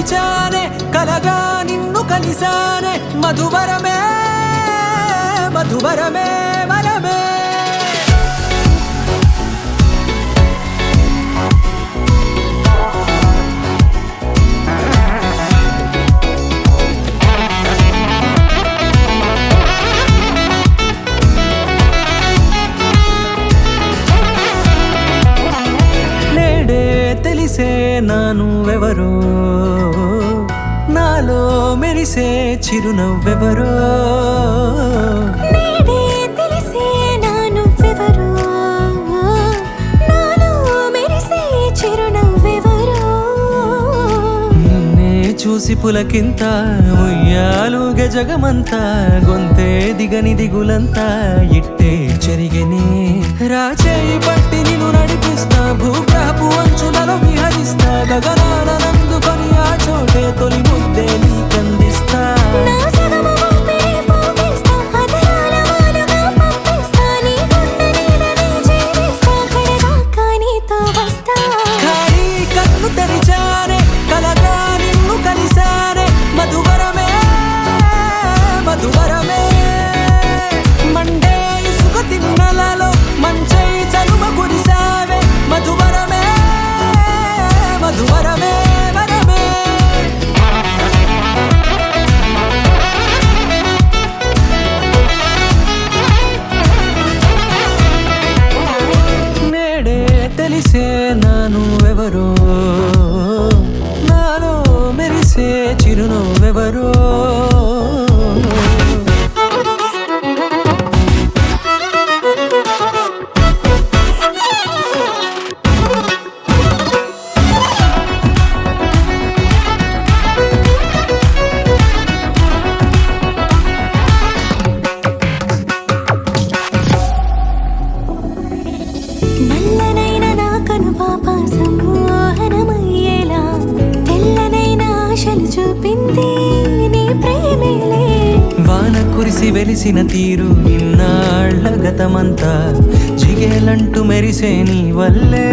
తెరిచానే కలగా నిన్ను కలిసానే మధువరమే మధువరమే వరమే తెలిసే నానువెవరో నాలో మెరిసే చిరునవ్వెవరో నేడే తెలిసే నానువెవరో నాలో మెరిసే చిరునవ్వెవరో నిన్నే చూసి పులకింత ఉయ్యాలుగ జగమంతా గొంతే దిగని దిగులంతా ఇట్టే చెరిగెనే రాచేయి పట్టి నిన్ను నడిపిస్తా భూగ్రహపు అంచులలో విహరిస్తా గగనాల నందుకొని ఆ చోటే తొలి ముద్దే నీకందిస్తా నా సగము ఊపిరి పోగిస్తా అదరాల వాలుగా పంపిస్తా నీ గుండె నీడనే చేరిస్తా కడదాకా నీతో వస్తా ఖాళీ కన్ను తెరిచానే కలగా నిన్ను కలిసానే మధువరమే మధువరమే మండే ఇసుక తిన్నలలో మంచై చలువ కురిసావే మధువరమే మధువరమే వరమే నేడే తెలిసే నానువెవరో నాలో మెరిసే చిరునవ్వెవరో నల్లనైన నా కనుపాప సమ్మోహనమయ్యేలా తెల్లనైన ఆశలు చూపింది నీ ప్రేమేలే వాన కురిసి వెలిసిన తీరు ఇన్నాళ్ల గతమంతా జిగేలంటూ మెరిసే నీ వల్లే